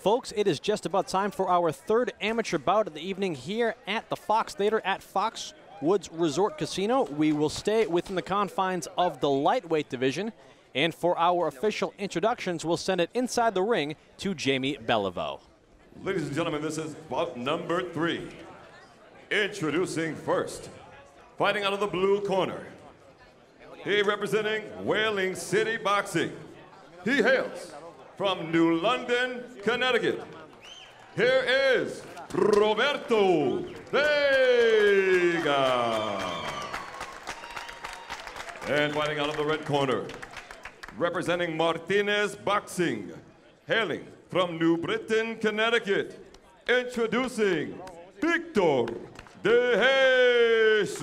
Folks, it is just about time for our third amateur bout of the evening here at the Fox Theater at Foxwoods Resort Casino. We will stay within the confines of the lightweight division, and for our official introductions, we'll send it inside the ring to Jamie Beliveau. Ladies and gentlemen, this is bout number 3. Introducing first, fighting out of the blue corner. He representing Whaling City Boxing. He hails from New London, Connecticut. Here is Roberto VEGA. And fighting out of the red corner, representing Martinez Boxing, hailing from New Britain, Connecticut, introducing Victor DeJESUS.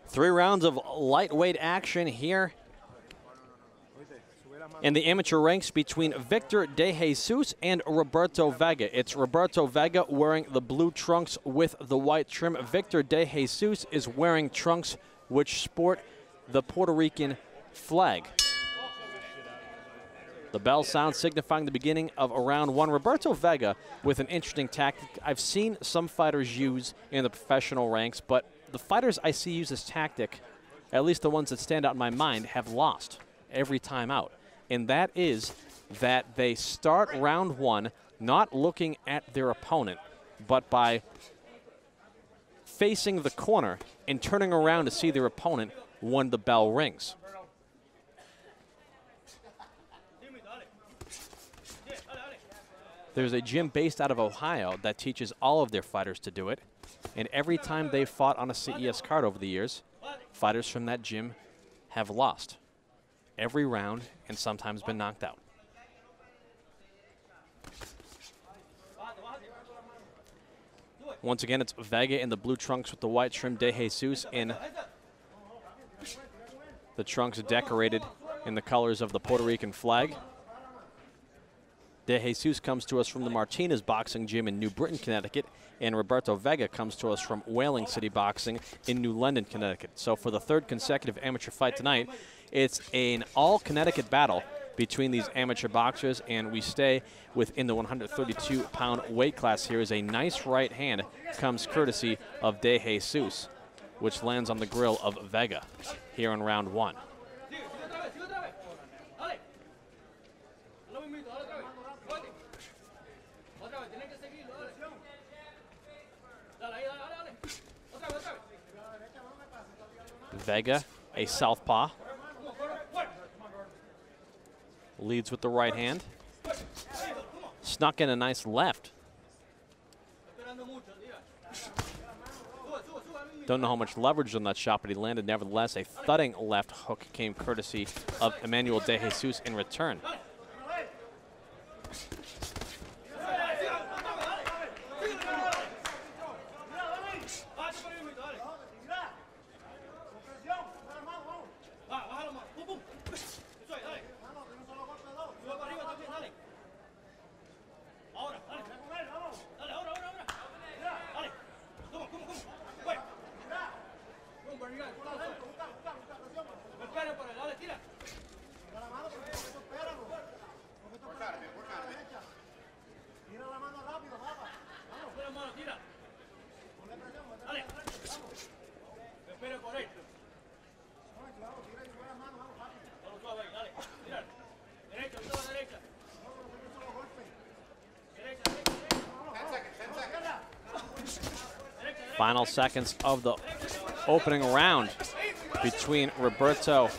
3 rounds of lightweight action here in the amateur ranks between Victor DeJESUS and Roberto VEGA. It's Roberto VEGA wearing the blue trunks with the white trim. Victor DeJESUS is wearing trunks which sport the Puerto Rican flag. The bell sounds signifying the beginning of round 1. Roberto VEGA with an interesting tactic I've seen some fighters use in the professional ranks, but the fighters I see use this tactic, at least the ones that stand out in my mind, have lost every time out. And that is that they start round 1 not looking at their opponent, but by facing the corner and turning around to see their opponent when the bell rings. There's a gym based out of Ohio that teaches all of their fighters to do it. And every time they've fought on a CES card over the years, fighters from that gym have lost every round and sometimes been knocked out. Once again, it's VEGA in the blue trunks with the white trim, DeJESUS in the trunks decorated in the colors of the Puerto Rican flag. DeJESUS comes to us from the Martinez Boxing Gym in New Britain, Connecticut, and Roberto VEGA comes to us from Whaling City Boxing in New London, Connecticut. So for the 3rd consecutive amateur fight tonight, it's an all-Connecticut battle between these amateur boxers, and we stay within the 132-pound weight class here as a nice right hand comes courtesy of DeJESUS, which lands on the grill of VEGA here in round 1. VEGA, a southpaw, leads with the right hand. Snuck in a nice left. Don't know how much leverage on that shot, but he landed nevertheless. A thudding left hook came courtesy of Emmanuel DeJESUS in return. Final seconds of the opening round between Roberto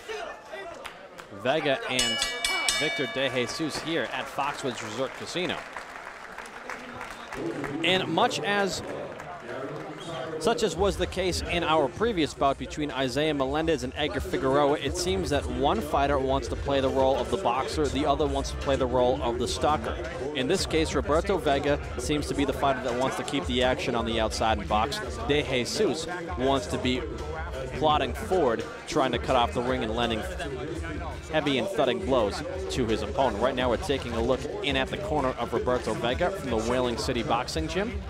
VEGA and Victor DeJESUS here at Foxwoods Resort Casino. And such as was the case in our previous bout between Isaiah Melendez and Edgar Figueroa, it seems that one fighter wants to play the role of the boxer, the other wants to play the role of the stalker. In this case, Roberto VEGA seems to be the fighter that wants to keep the action on the outside and box. DeJESUS wants to be plodding forward, trying to cut off the ring and landing heavy and thudding blows to his opponent. Right now we're taking a look in at the corner of Roberto VEGA from the Whaling City Boxing Gym.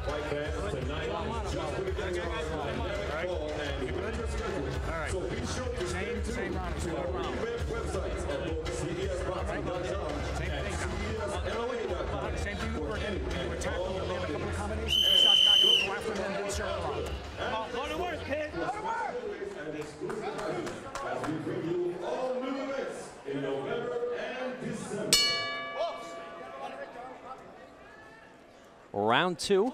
Fight fans, tonight, just put it down Alright. So be sure to Same round. It's a good round. websites at both CESboxing.com and CESLA.com. Same thing we're working. You attack them, you land a couple of combinations, you shots back, and go after them, then circle around. Go to work, kid. Go to work. And exclusively as we bring you all new events in November and December. Round 2,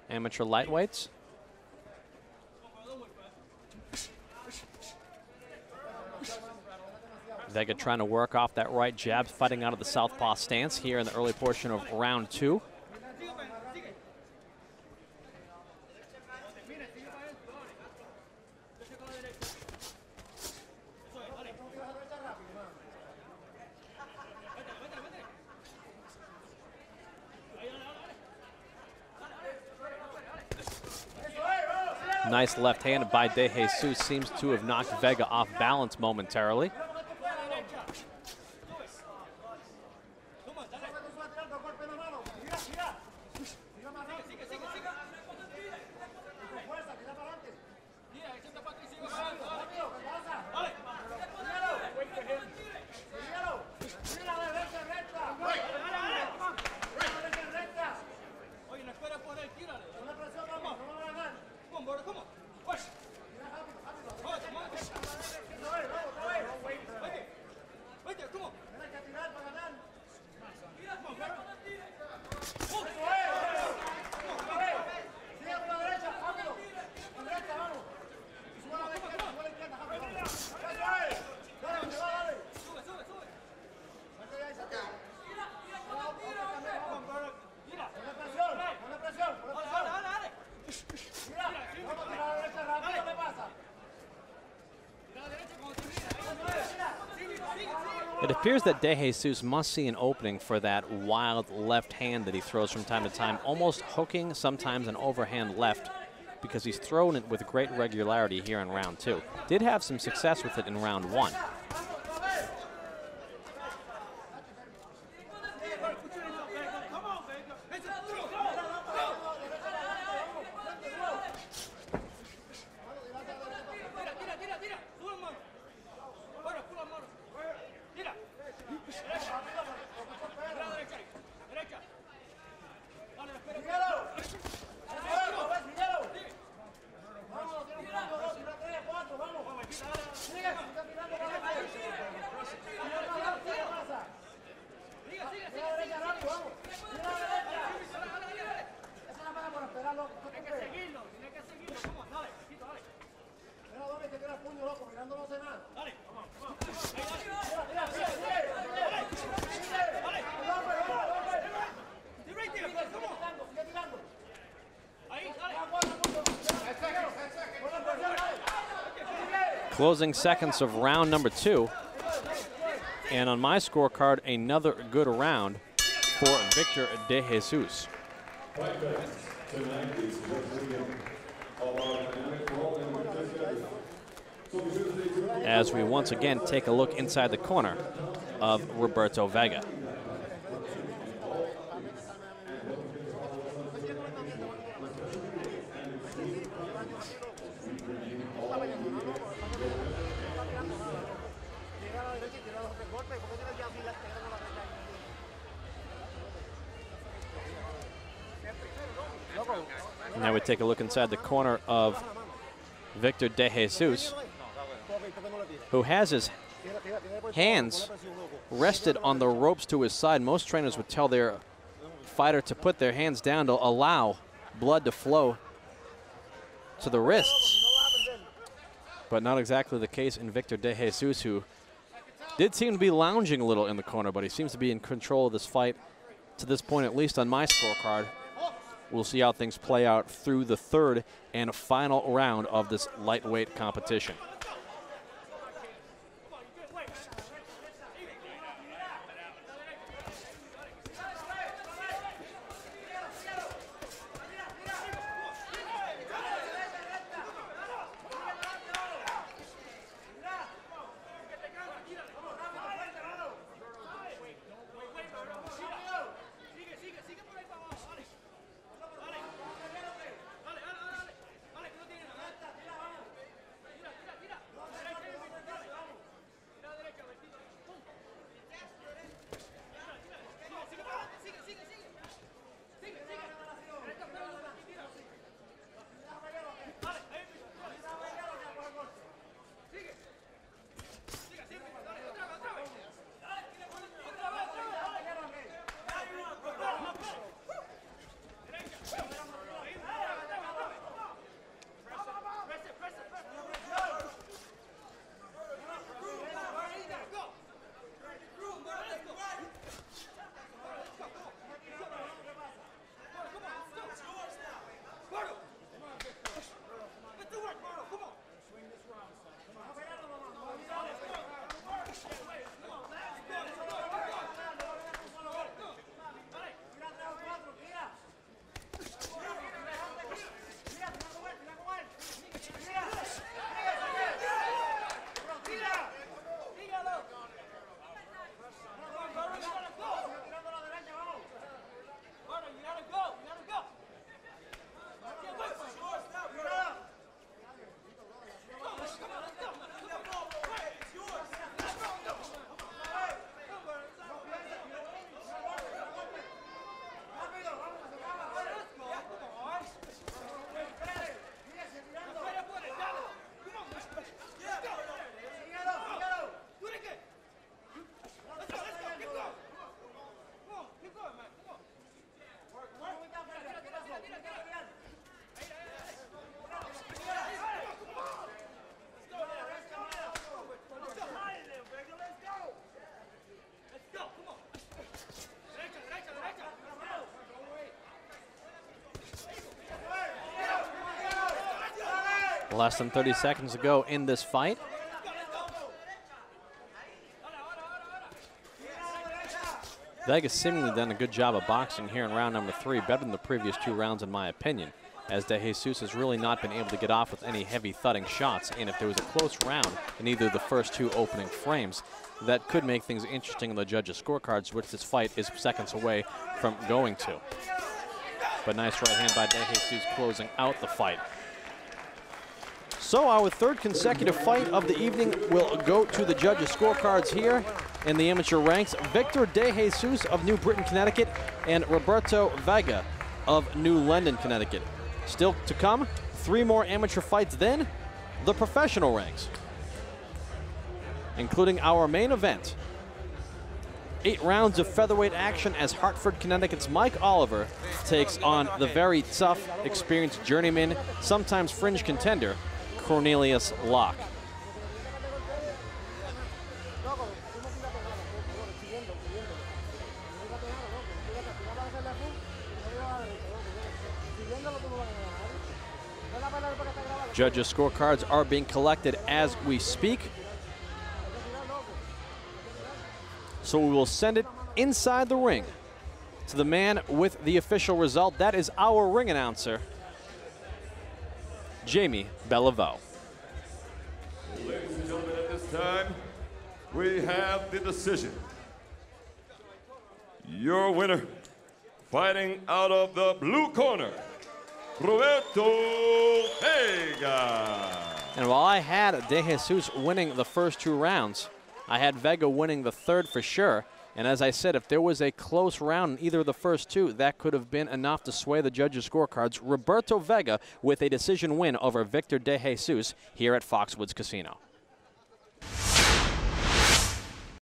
amateur lightweights. Vega trying to work off that right jab, fighting out of the southpaw stance here in the early portion of round 2. Nice left hand by DeJESUS, seems to have knocked Vega off balance momentarily. It appears that DeJESUS must see an opening for that wild left hand that he throws from time to time, almost hooking, sometimes an overhand left, because he's thrown it with great regularity here in round 2. Did have some success with it in round 1. Closing seconds of round number 2. And on my scorecard, another good round for Victor DeJESUS. As we once again take a look inside the corner of Roberto Vega. Now we take a look inside the corner of Victor DeJESUS, who has his hands rested on the ropes to his side. Most trainers would tell their fighter to put their hands down to allow blood to flow to the wrists, but not exactly the case in Victor DeJESUS, who did seem to be lounging a little in the corner, but he seems to be in control of this fight to this point, at least on my scorecard. We'll see how things play out through the third and final round of this lightweight competition. Less than 30 seconds to go in this fight. Vega seemingly done a good job of boxing here in round number 3, better than the previous 2 rounds in my opinion, as DeJESUS has really not been able to get off with any heavy thudding shots. And if there was a close round in either of the first 2 opening frames, that could make things interesting in the judges' scorecards, which this fight is seconds away from going to. But nice right hand by DeJESUS closing out the fight. So our 3rd consecutive fight of the evening will go to the judges' scorecards here in the amateur ranks. Victor DeJESUS of New Britain, Connecticut, and Roberto Vega of New London, Connecticut. Still to come, 3 more amateur fights, then the professional ranks, including our main event. 8 rounds of featherweight action as Hartford, Connecticut's Mike Oliver takes on the very tough, experienced journeyman, sometimes fringe contender, Cornelius Locke. Judges' scorecards are being collected as we speak. So we will send it inside the ring to the man with the official result. That is our ring announcer, Jamie Bellevaux. Ladies and gentlemen, at this time, we have the decision. Your winner, fighting out of the blue corner, Roberto Vega. And while I had DeJESUS winning the first 2 rounds, I had Vega winning the 3rd for sure. And as I said, if there was a close round in either of the first 2, that could have been enough to sway the judges' scorecards. Roberto Vega with a decision win over Victor DeJESUS here at Foxwoods Casino.